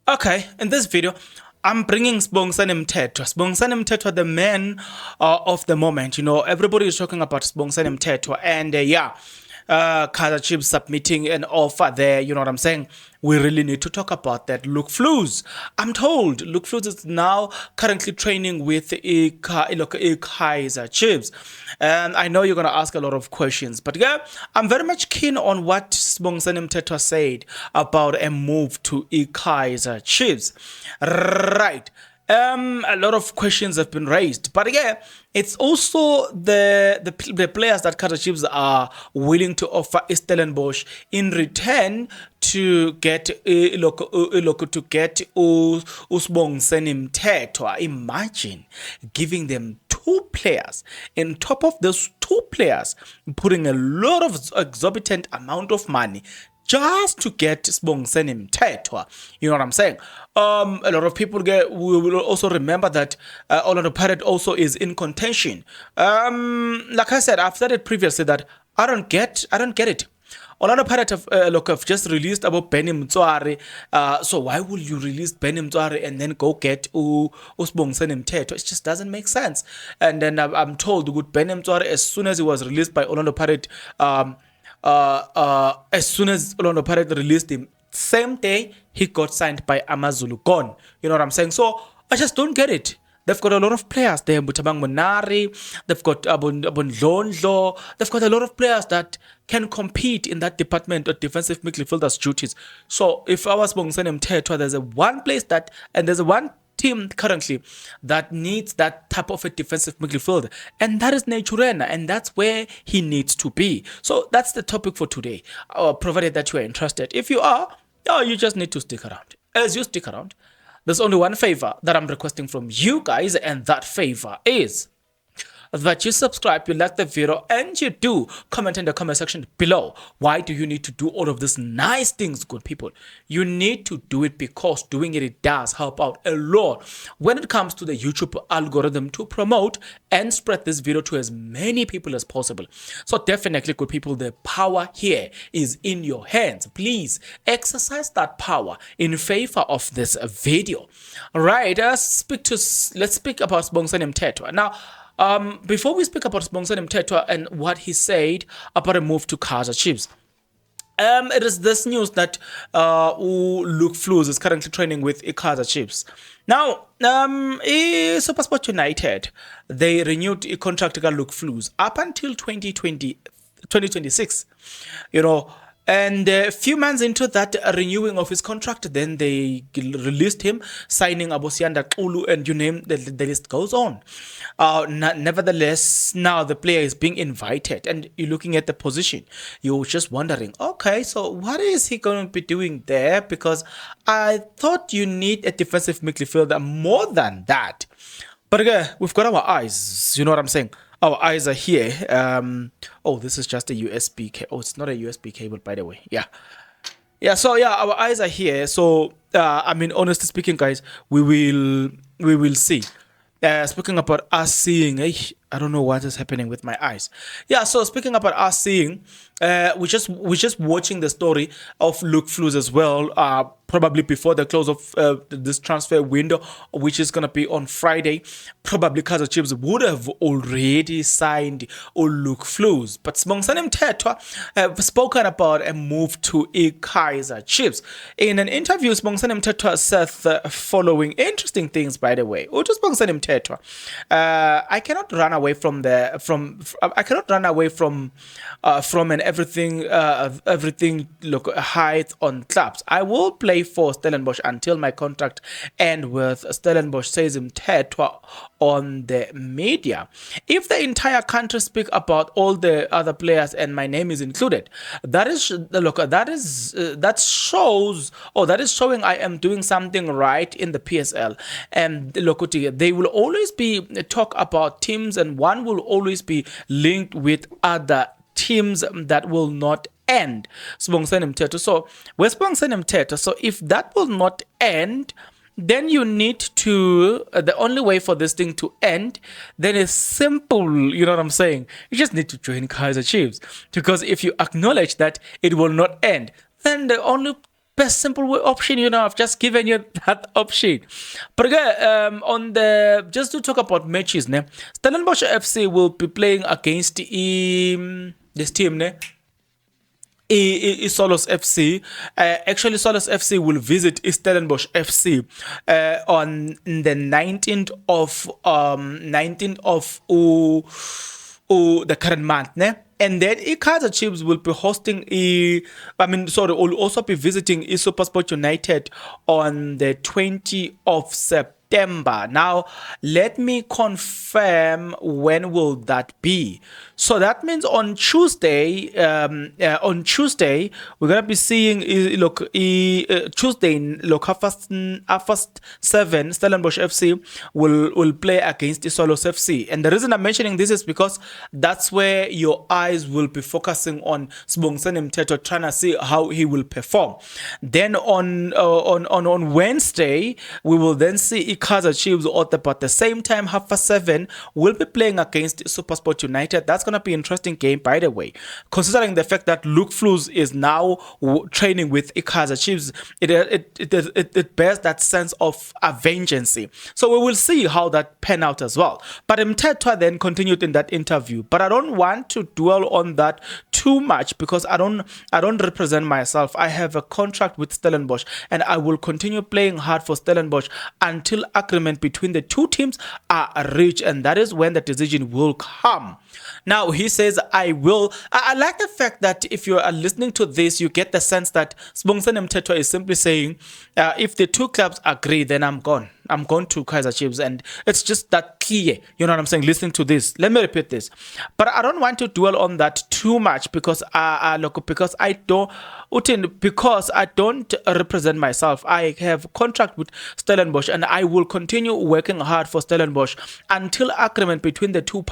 Okay, in this video, I'm bringing Sibongiseni Mthethwa. Sibongiseni Mthethwa, the man of the moment. You know, everybody is talking about Sibongiseni Mthethwa, and Kaizer Chiefs submitting an offer there. You know what I'm saying? We really need to talk about that. Luke Flus, I'm told Luke Flus is now currently training with Kaizer Chiefs. And I know you're going to ask a lot of questions, but yeah, I'm very much keen on what Sibongiseni Mthethwa said about a move to Kaizer Chiefs. Right. A lot of questions have been raised, but again, it's also the players that Kaizer Chiefs are willing to offer Stellenbosch in return to get Sibongiseni Mthethwa. Imagine giving them two players, and top of those two players, putting a lot of exorbitant amount of money just to get Sibongiseni Mthethwa. You know what I'm saying? A lot of people will also remember that Orlando Pirates also is in contention. Like I said, I've said it previously that I don't get it. Orlando Pirates have just released about Benny Mthethwa. So why would you release Benny Mthethwa and then go get Sibongiseni Mthethwa? It just doesn't make sense. And then I'm told with Benny Mthethwa, as soon as he was released by Orlando Pirates, as soon as Orlando Pirates released him, same day he got signed by Amazulu. Gone. You know what I'm saying? So I just don't get it. They've got a lot of players there. Butabang Monari, they've got Abondlondlo, they've got a lot of players that can compete in that department of defensive midfielders' duties. So if I was Sibongiseni Mthethwa, there's a one place that, and there's a one team currently that needs that type of a defensive midfielder, and that is Naturena, and that's where he needs to be. So that's the topic for today, provided that you are interested. If you are, you just need to stick around. As you stick around, there's only one favor that I'm requesting from you guys, and that favor is that you subscribe, you like the video, and you do comment in the comment section below. Why do you need to do all of these nice things, good people? You need to do it because doing it does help out a lot when it comes to the YouTube algorithm to promote and spread this video to as many people as possible. So definitely, good people, the power here is in your hands. Please exercise that power in favor of this video. All right, let's speak about Sibongiseni Mthethwa now. Before we speak about Sibongiseni Mthethwa and what he said about a move to Kaizer Chiefs, it is this news that Luke Flus is currently training with Kaizer Chiefs. Now, SuperSport United, they renewed a contract with Luke Flus up until 2026. You know, and a few months into that renewing of his contract, then they released him, signing Abosianda Kulu, and you name the list goes on. Nevertheless, now the player is being invited, and you're looking at the position. You're just wondering, okay, so what is he going to be doing there? Because I thought you need a defensive midfielder more than that. But again, we've got our eyes. You know what I'm saying? Our eyes are here. Oh, this is just a USB cable. Oh, it's not a USB cable, by the way. So our eyes are here. So I mean, honestly speaking, guys, we will see. Speaking about us seeing, I don't know what is happening with my eyes. So speaking about us seeing, we're just watching the story of Luke Flus as well. Probably before the close of this transfer window, which is gonna be on Friday. Probably Kaizer Chiefs would have already signed Luke Flus, but Sibongiseni Mthethwa have spoken about a move to Kaizer Chiefs. In an interview, Sibongiseni Mthethwa said the following interesting things. By the way, Sibongiseni Mthethwa, I cannot run away from and everything look height on clubs. I will play for Stellenbosch until my contract ends with Stellenbosch, says Mthethwa on the media. If the entire country speak about all the other players and my name is included, that is showing I am doing something right in the PSL. And look, they will always be talk about teams, and one will always be linked with other teams that will not end. Sibongiseni Mthethwa. So with Sibongiseni Mthethwa, so if that will not end, then you need to, the only way for this thing to end, then is simple, you know what I'm saying? You just need to join Kaizer Chiefs. Because if you acknowledge that it will not end, then the only best simple way option. I've just given you that option. But again, on the just to talk about matches, ne, Stellenbosch FC will be playing against this team, ne. Solos FC. Actually, Solos FC will visit Stellenbosch FC on the 19th of the current month, ne? And then Kaizer Chiefs will be hosting will also be visiting SuperSport United on the 20th of September. Now, let me confirm when will that be. So that means on Tuesday, we're gonna be seeing Tuesday, first 7 Stellenbosch FC will play against Solos FC. And the reason I'm mentioning this is because that's where your eyes will be focusing on Sibongiseni Mthethwa, trying to see how he will perform. Then on Wednesday, we will then see Kaizer Chiefs at the same time, 7:30, will be playing against SuperSport United. That's going to be an interesting game, by the way, considering the fact that Luke Flus is now training with Kaizer Chiefs. It bears that sense of vengeance. So we will see how that pan out as well. But Mthethwa then continued in that interview. But I don't want to dwell on that too much because I don't represent myself. I have a contract with Stellenbosch, and I will continue playing hard for Stellenbosch until agreement between the two teams are reached, and that is when the decision will come. Now he says, I like the fact that if you are listening to this, you get the sense that Sibongiseni Mthethwa is simply saying, if the two clubs agree, then I'm gone to Kaizer Chiefs, and it's just that clear. You know what I'm saying? Listening to this, let me repeat this, but I don't want to dwell on that too much because I don't represent myself. I have a contract with Stellenbosch, and I will continue working hard for Stellenbosch until agreement between the two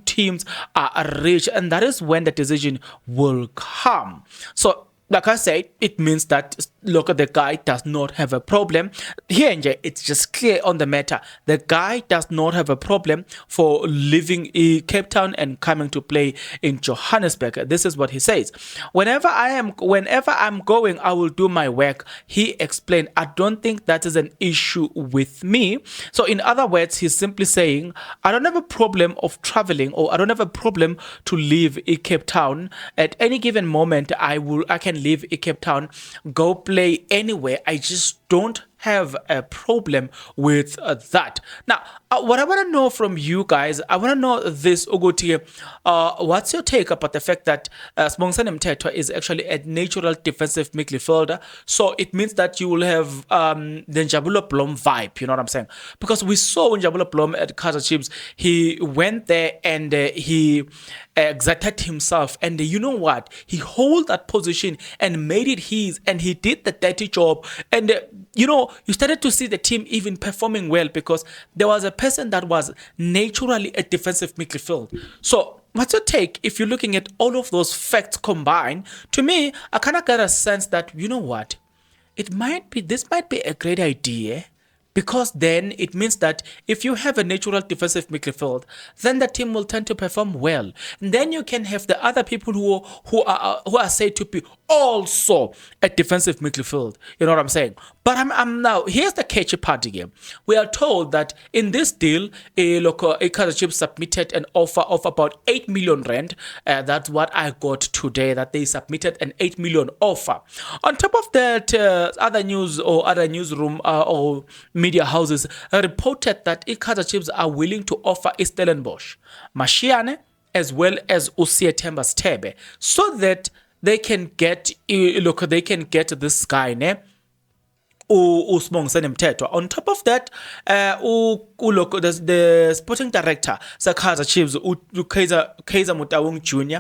teams are reached, and that is when the decision will come. So, like I said, it means that the guy does not have a problem. Here, it's just clear on the matter. The guy does not have a problem for leaving Cape Town and coming to play in Johannesburg. This is what he says. Whenever I'm going, I will do my work. He explained, I don't think that is an issue with me. So in other words, he's simply saying, I don't have a problem of traveling, or I don't have a problem to leave Cape Town. At any given moment, I can leave Cape Town, go play anywhere. I just don't have a problem with that. Now, what I want to know from you guys, I want to know this, Uguti. What's your take about the fact that Sibongiseni Mthethwa is actually a natural defensive midfielder? So it means that you will have the Njabulo Blom vibe, you know what I'm saying? Because we saw Njabulo Blom at Kaizer Chiefs. He went there and he exerted himself, and you know what? He held that position and made it his, and he did the dirty job. And you started to see the team even performing well because there was a person that was naturally a defensive midfield. So what's your take if you're looking at all of those facts combined? To me, I kind of got a sense that, you know what? This might be a great idea. Because then it means that if you have a natural defensive midfield, then the team will tend to perform well. And then you can have the other people who are said to be also a defensive midfield. You know what I'm saying? But I'm now, here's the catchy part again. We are told that in this deal, Kaizer Chiefs submitted an offer of about 8 million rand. That's what I got today, that they submitted an 8 million offer. On top of that, other newsroom or media houses reported that Kaizer Chiefs are willing to offer Stellenbosch, Mashiane, as well as Usiethemba Stebe, so that they can get this guy, Sibongiseni Mthethwa. On top of that, the sporting director, Kaizer Chiefs, Kaizer Motawung Jr.,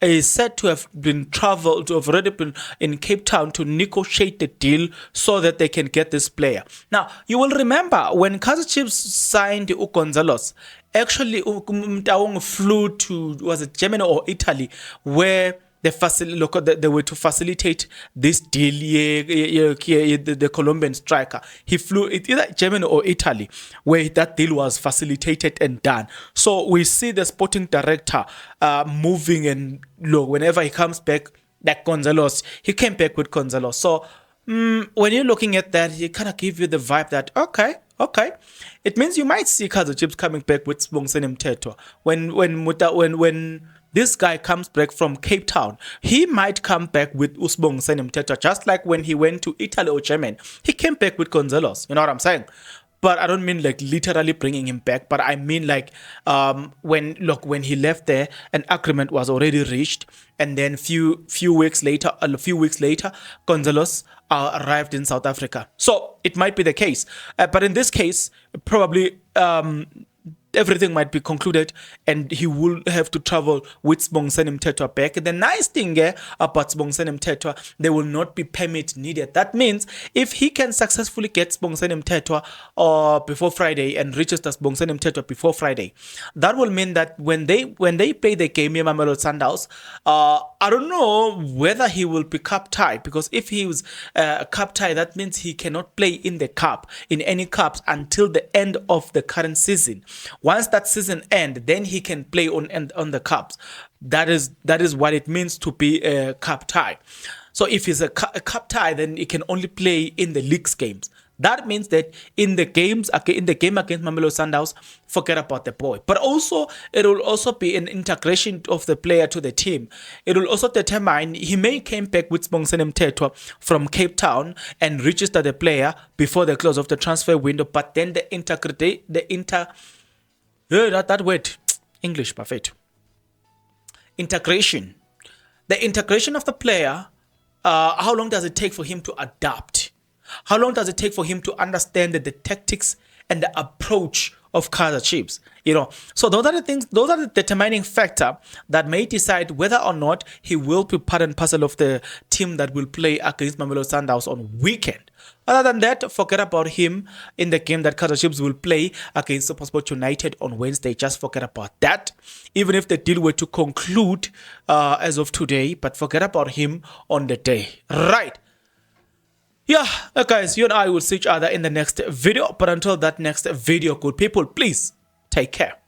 is said to have already been in Cape Town to negotiate the deal so that they can get this player. Now, you will remember when Kaizer Chiefs signed Gonzalez, actually Motawung flew to, was it Germany or Italy, where they were to facilitate this deal. The Colombian striker, he flew either Germany or Italy, where that deal was facilitated and done. So we see the sporting director moving, and whenever he comes back, like Gonzalez, he came back with Gonzalez. So When you're looking at that, it kind of give you the vibe that okay, it means you might see Kaizer Chiefs coming back with Sibongiseni Mthethwa. When this guy comes back from Cape Town, he might come back with Sibongiseni Mthethwa, just like when he went to Italy or Germany, he came back with Gonzalez. You know what I'm saying? But I don't mean like literally bringing him back, but I mean like when he left there, an agreement was already reached, and then few weeks later, Gonzalez arrived in South Africa. So it might be the case, but in this case, probably everything might be concluded and he will have to travel with Sibongiseni Mthethwa back. The nice thing about Sibongiseni Mthethwa, there will not be permit needed. That means if he can successfully get Sibongiseni Mthethwa before Friday and register Sibongiseni Mthethwa before Friday, that will mean that when they play the game in Mamelodi Sundowns, I don't know whether he will be cup tie, because if he was cup tie, that means he cannot play in the cup, in any cups, until the end of the current season. Once that season ends, then he can play on the cups. That is what it means to be a cup tie. So if he's a cup tie, then he can only play in the league's games. That means that in the game against Mamelodi Sundowns, forget about the boy. But also, it will also be an integration of the player to the team. It will also determine, he may come back with Sibongiseni Mthethwa from Cape Town and register the player before the close of the transfer window. But then that word, English, perfect. Integration. The integration of the player, how long does it take for him to adapt? How long does it take for him to understand the tactics and the approach of Kaizer Chiefs? So those are the things, those are the determining factor that may decide whether or not he will be part and parcel of the team that will play against Mamelodi Sundowns on weekend. Other than that, forget about him in the game that Kaizer Chiefs will play against SuperSport United on Wednesday. Just forget about that. Even if the deal were to conclude as of today, but forget about him on the day. Right. Yeah, guys, you and I will see each other in the next video. But until that next video, good people, please take care.